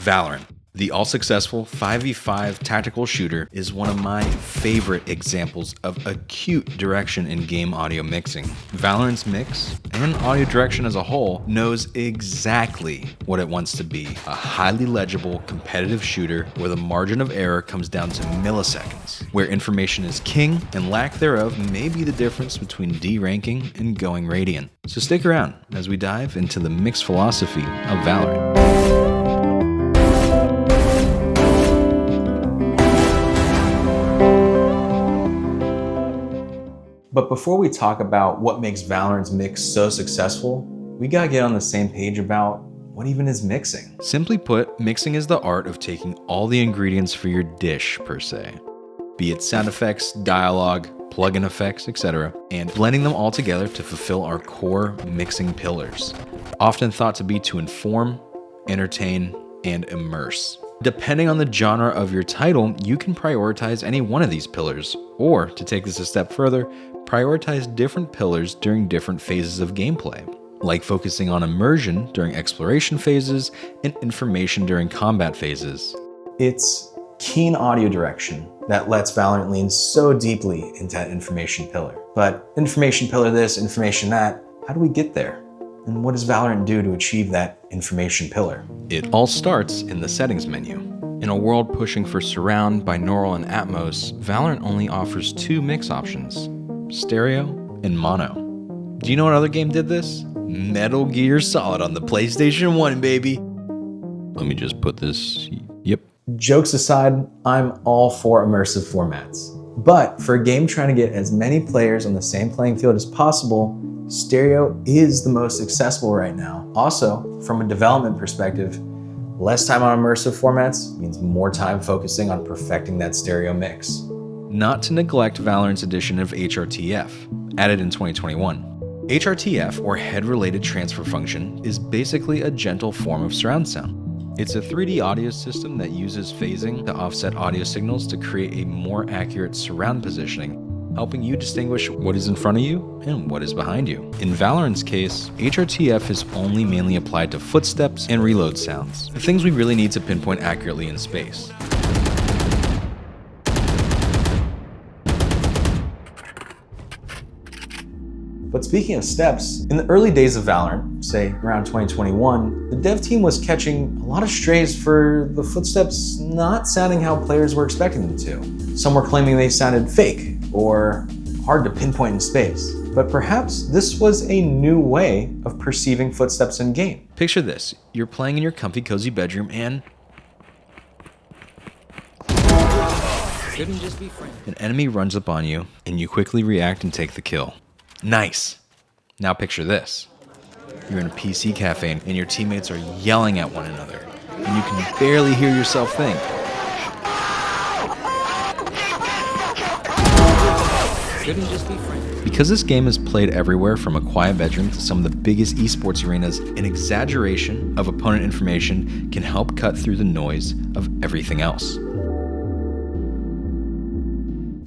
Valorant. The all-successful 5v5 tactical shooter is one of my favorite examples of acute direction in game audio mixing. Valorant's mix and audio direction as a whole knows exactly what it wants to be: a highly legible, competitive shooter where the margin of error comes down to milliseconds, where information is king and lack thereof may be the difference between D-ranking and going radiant. So stick around as we dive into the mix philosophy of Valorant. But before we talk about what makes Valorant's mix so successful, we gotta get on the same page about what even is mixing. Simply put, mixing is the art of taking all the ingredients for your dish, per se, be it sound effects, dialogue, plugin effects, etc., and blending them all together to fulfill our core mixing pillars, often thought to be to inform, entertain, and immerse. Depending on the genre of your title, you can prioritize any one of these pillars, or to take this a step further, prioritize different pillars during different phases of gameplay, like focusing on immersion during exploration phases and information during combat phases. It's keen audio direction that lets Valorant lean so deeply into that information pillar. But information pillar this, information that, how do we get there? And what does Valorant do to achieve that information pillar? It all starts in the settings menu. In a world pushing for surround, binaural, and Atmos, Valorant only offers two mix options: stereo and mono. Do you know what other game did this? Metal Gear Solid on the PlayStation 1, baby. Let me just put this, yep. Jokes aside, I'm all for immersive formats. But for a game trying to get as many players on the same playing field as possible, stereo is the most accessible right now. Also, from a development perspective, less time on immersive formats means more time focusing on perfecting that stereo mix. Not to neglect Valorant's addition of HRTF, added in 2021. HRTF, or Head Related Transfer Function, is basically a gentle form of surround sound. It's a 3D audio system that uses phasing to offset audio signals to create a more accurate surround positioning, helping you distinguish what is in front of you and what is behind you. In Valorant's case, HRTF is only mainly applied to footsteps and reload sounds, the things we really need to pinpoint accurately in space. But speaking of steps, in the early days of Valorant, say around 2021, the dev team was catching a lot of strays for the footsteps not sounding how players were expecting them to. Some were claiming they sounded fake or hard to pinpoint in space. But perhaps this was a new way of perceiving footsteps in game. Picture this: you're playing in your comfy, cozy bedroom and an enemy runs up on you, and you quickly react and take the kill. Nice. Now picture this. You're in a PC cafe and your teammates are yelling at one another, and you can barely hear yourself think. Because this game is played everywhere from a quiet bedroom to some of the biggest esports arenas, an exaggeration of opponent information can help cut through the noise of everything else.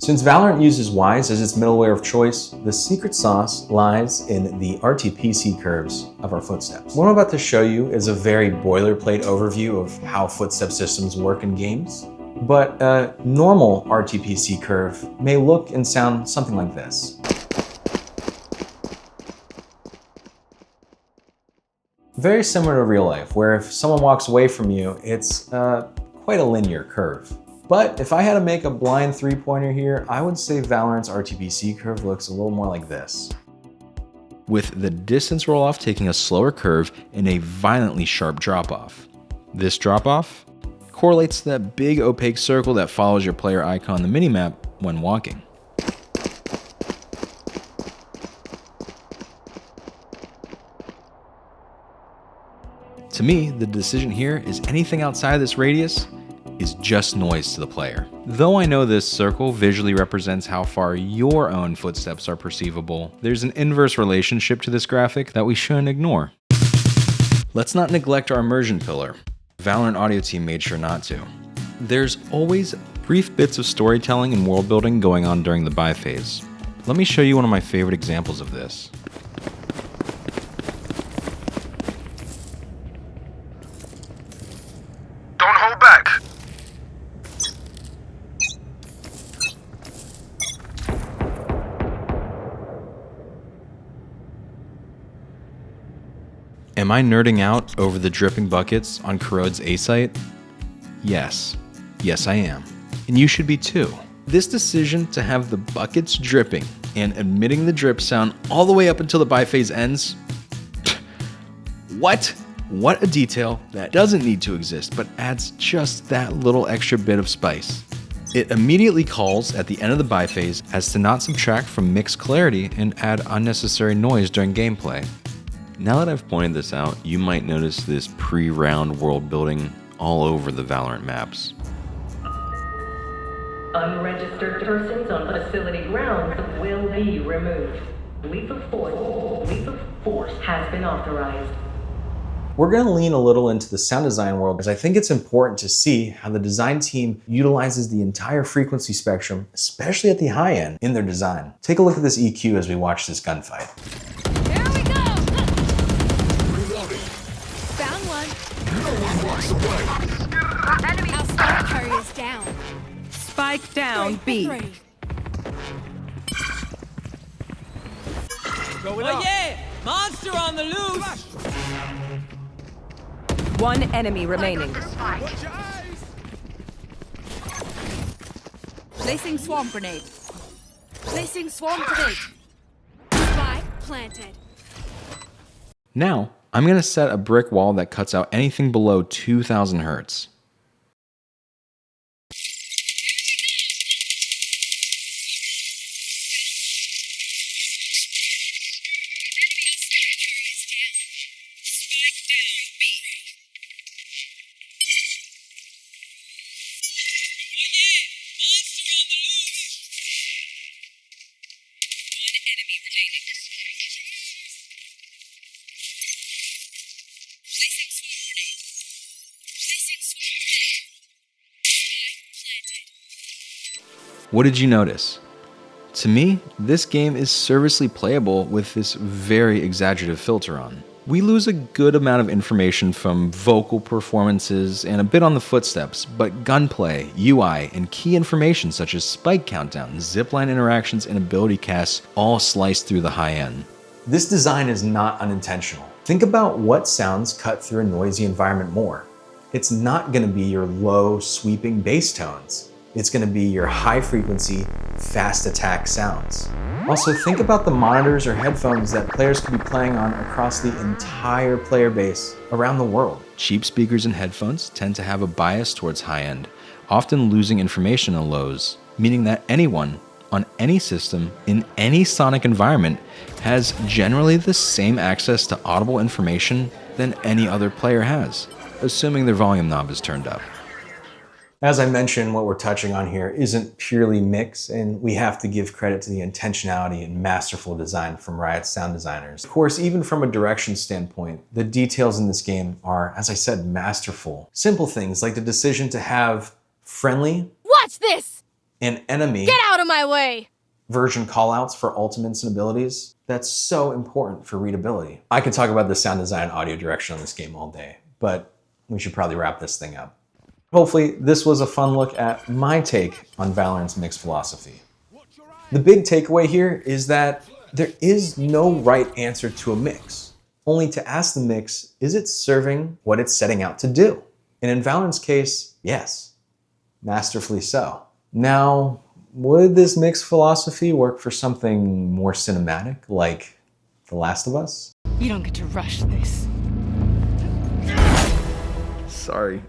Since Valorant uses Wise as its middleware of choice, the secret sauce lies in the RTPC curves of our footsteps. What I'm about to show you is a very boilerplate overview of how footstep systems work in games, but a normal RTPC curve may look and sound something like this. Very similar to real life, where if someone walks away from you, it's quite a linear curve. But if I had to make a blind three-pointer here, I would say Valorant's RTPC curve looks a little more like this, with the distance roll-off taking a slower curve and a violently sharp drop-off. This drop-off correlates to that big opaque circle that follows your player icon on the minimap when walking. To me, the decision here is anything outside of this radius is just noise to the player. Though I know this circle visually represents how far your own footsteps are perceivable, there's an inverse relationship to this graphic that we shouldn't ignore. Let's not neglect our immersion pillar. Valorant audio team made sure not to. There's always brief bits of storytelling and world building going on during the buy phase. Let me show you one of my favorite examples of this. Fall back! Am I nerding out over the dripping buckets on Corrode's A site? Yes. Yes, I am. And you should be too. This decision to have the buckets dripping and emitting the drip sound all the way up until the buy phase ends? What? What a detail that doesn't need to exist, but adds just that little extra bit of spice. It immediately calls at the end of the buy phase as to not subtract from mix clarity and add unnecessary noise during gameplay. Now that I've pointed this out, you might notice this pre-round world building all over the Valorant maps. Unregistered persons on facility grounds will be removed. Lethal force has been authorized. We're going to lean a little into the sound design world because I think it's important to see how the design team utilizes the entire frequency spectrum, especially at the high end, in their design. Take a look at this EQ as we watch this gunfight. There we go! Found one. No one walks away! Enemy. Our spike carrier's down. Spike down B. Going up. Yeah! Monster on the loose! One enemy remaining. Watch your eyes! Placing swarm grenade. Placing swarm grenade. Spike planted. Now, I'm going to set a brick wall that cuts out anything below 2000 hertz. What did you notice? To me, this game is serviceably playable with this very exaggerative filter on. We lose a good amount of information from vocal performances and a bit on the footsteps, but gunplay, UI, and key information such as spike countdown, zipline interactions, and ability casts all slice through the high end. This design is not unintentional. Think about what sounds cut through a noisy environment more. It's not going to be your low, sweeping bass tones. It's going to be your high frequency, fast attack sounds. Also, think about the monitors or headphones that players could be playing on across the entire player base around the world. Cheap speakers and headphones tend to have a bias towards high end, often losing information in lows, meaning that anyone on any system in any sonic environment has generally the same access to audible information than any other player has, assuming their volume knob is turned up. As I mentioned, what we're touching on here isn't purely mix, and we have to give credit to the intentionality and masterful design from Riot's sound designers. Of course, even from a direction standpoint, the details in this game are, as I said, masterful. Simple things like the decision to have friendly Watch this! and enemy Get out of my way! version callouts for ultimates and abilities. That's so important for readability. I could talk about the sound design and audio direction on this game all day, but we should probably wrap this thing up. Hopefully, this was a fun look at my take on Valorant's mix philosophy. The big takeaway here is that there is no right answer to a mix. Only to ask the mix, is it serving what it's setting out to do? And in Valorant's case, yes, masterfully so. Now, would this mix philosophy work for something more cinematic, like The Last of Us? You don't get to rush this. Sorry.